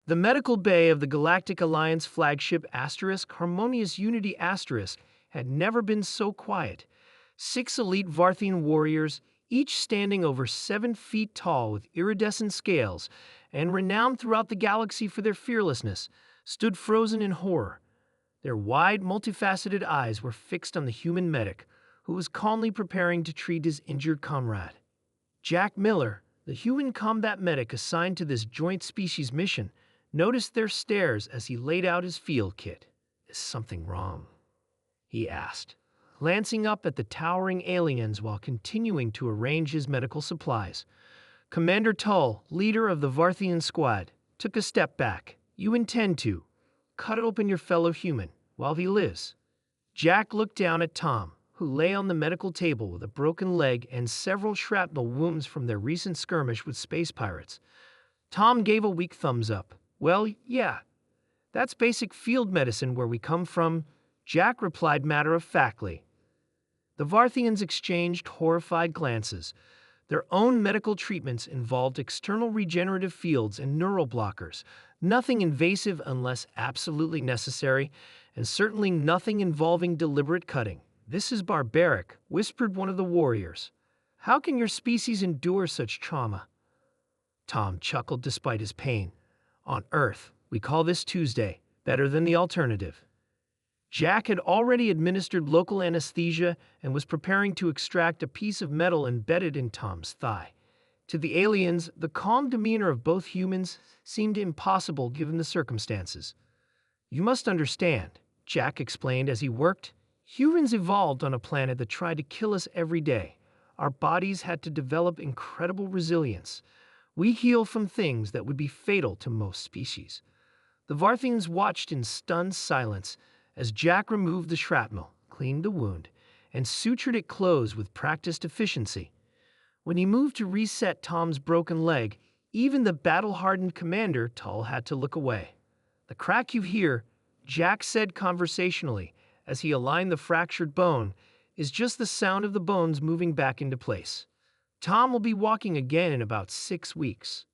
The medical bay of the Galactic Alliance flagship Harmonious Unity had never been so quiet. 6 elite Varthian warriors, each standing over 7 feet tall with iridescent scales and renowned throughout the galaxy for their fearlessness, stood frozen in horror. Their wide, multifaceted eyes were fixed on the human medic, who was calmly preparing to treat his injured comrade. Jack Miller, the human combat medic assigned to this joint species mission, noticed their stares as he laid out his field kit. "Is something wrong?" he asked, glancing up at the towering aliens while continuing to arrange his medical supplies. Commander Tull, leader of the Varthian squad, took a step back. "You intend to cut open your fellow human while he lives?" Jack looked down at Tom, who lay on the medical table with a broken leg and several shrapnel wounds from their recent skirmish with space pirates. Tom gave a weak thumbs up. "Well, yeah, that's basic field medicine where we come from," Jack replied matter-of-factly. The Varthians exchanged horrified glances. Their own medical treatments involved external regenerative fields and neural blockers, nothing invasive unless absolutely necessary, and certainly nothing involving deliberate cutting. "This is barbaric," whispered one of the warriors. "How can your species endure such trauma?" Tom chuckled despite his pain. "On Earth, we call this Tuesday, better than the alternative." Jack had already administered local anesthesia and was preparing to extract a piece of metal embedded in Tom's thigh. To the aliens, the calm demeanor of both humans seemed impossible given the circumstances. "You must understand," Jack explained as he worked, "humans evolved on a planet that tried to kill us every day. Our bodies had to develop incredible resilience. We heal from things that would be fatal to most species." The Varthians watched in stunned silence as Jack removed the shrapnel, cleaned the wound, and sutured it closed with practiced efficiency. When he moved to reset Tom's broken leg, even the battle-hardened Commander Tull had to look away. "The crack you hear," Jack said conversationally as he aligned the fractured bone, "is just the sound of the bones moving back into place. Tom will be walking again in about 6 weeks."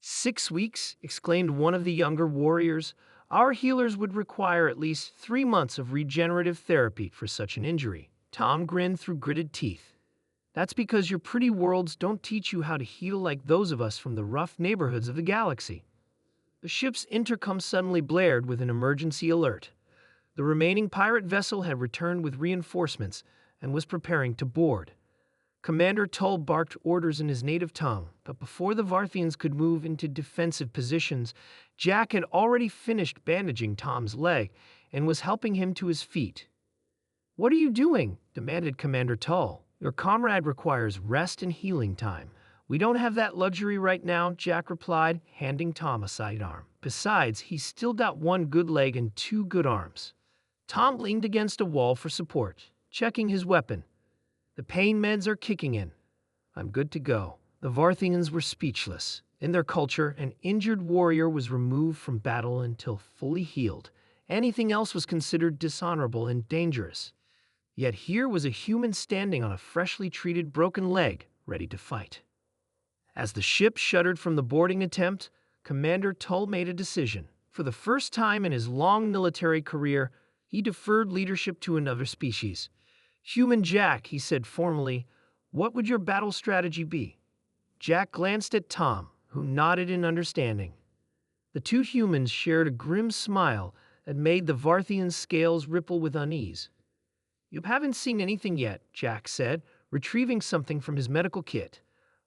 "6 weeks?" exclaimed one of the younger warriors. "Our healers would require at least 3 months of regenerative therapy for such an injury." Tom grinned through gritted teeth. "That's because your pretty worlds don't teach you how to heal like those of us from the rough neighborhoods of the galaxy." The ship's intercom suddenly blared with an emergency alert. The remaining pirate vessel had returned with reinforcements and was preparing to board. Commander Tull barked orders in his native tongue, but before the Varthians could move into defensive positions, Jack had already finished bandaging Tom's leg and was helping him to his feet. "What are you doing?" demanded Commander Tull. "Your comrade requires rest and healing time. We don't have that luxury right now," Jack replied, handing Tom a sidearm. "Besides, he's still got 1 good leg and 2 good arms." Tom leaned against a wall for support, checking his weapon. "The pain meds are kicking in. I'm good to go." The Varthians were speechless. In their culture, an injured warrior was removed from battle until fully healed. Anything else was considered dishonorable and dangerous. Yet here was a human standing on a freshly treated broken leg, ready to fight. As the ship shuddered from the boarding attempt, Commander Tull made a decision. For the first time in his long military career, he deferred leadership to another species. "Human Jack," he said formally, "what would your battle strategy be?" Jack glanced at Tom, who nodded in understanding. The 2 humans shared a grim smile that made the Varthian scales ripple with unease. "You haven't seen anything yet," Jack said, retrieving something from his medical kit.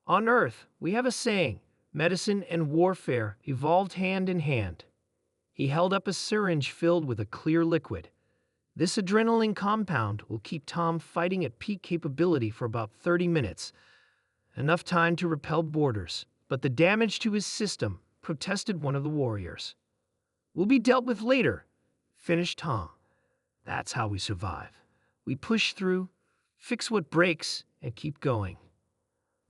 "On Earth, we have a saying, medicine and warfare evolved hand in hand." He held up a syringe filled with a clear liquid. "This adrenaline compound will keep Tom fighting at peak capability for about 30 minutes. Enough time to repel boarders. But the damage to his system," protested one of the warriors. "Will be dealt with later," finished Tom. "That's how we survive. We push through, fix what breaks, and keep going."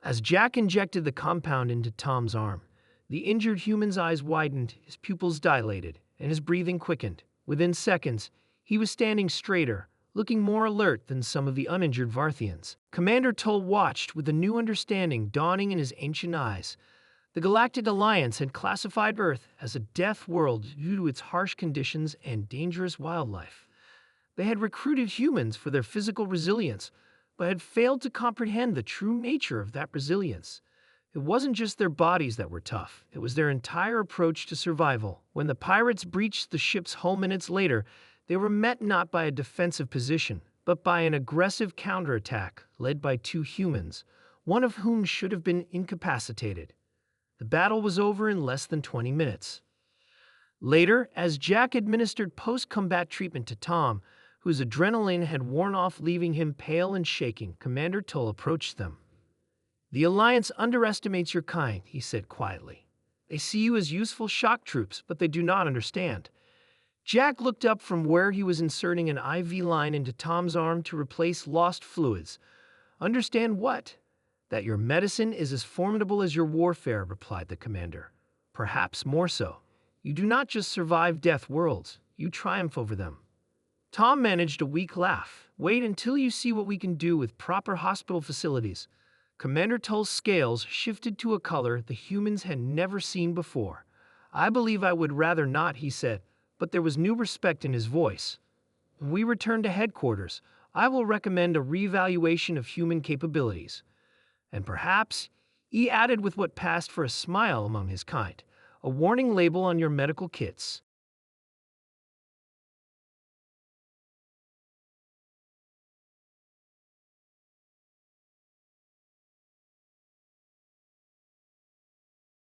As Jack injected the compound into Tom's arm, the injured human's eyes widened, his pupils dilated, and his breathing quickened. Within seconds, he was standing straighter, looking more alert than some of the uninjured Varthians. Commander Tull watched with a new understanding dawning in his ancient eyes. The Galactic Alliance had classified Earth as a death world due to its harsh conditions and dangerous wildlife. They had recruited humans for their physical resilience, but had failed to comprehend the true nature of that resilience. It wasn't just their bodies that were tough, it was their entire approach to survival. When the pirates breached the ship's hull minutes later, they were met not by a defensive position, but by an aggressive counterattack led by two humans, one of whom should have been incapacitated. The battle was over in less than 20 minutes. Later, as Jack administered post-combat treatment to Tom, whose adrenaline had worn off, leaving him pale and shaking, Commander Tull approached them. "The Alliance underestimates your kind," he said quietly. "They see you as useful shock troops, but they do not understand." Jack looked up from where he was inserting an IV line into Tom's arm to replace lost fluids. "Understand what?" "That your medicine is as formidable as your warfare," replied the commander. "Perhaps more so. You do not just survive death worlds, you triumph over them." Tom managed a weak laugh. "Wait until you see what we can do with proper hospital facilities." Commander Tull's scales shifted to a color the humans had never seen before. "I believe I would rather not," he said, but there was new respect in his voice. "When we return to headquarters, I will recommend a reevaluation of human capabilities. And perhaps," he added with what passed for a smile among his kind, "a warning label on your medical kits."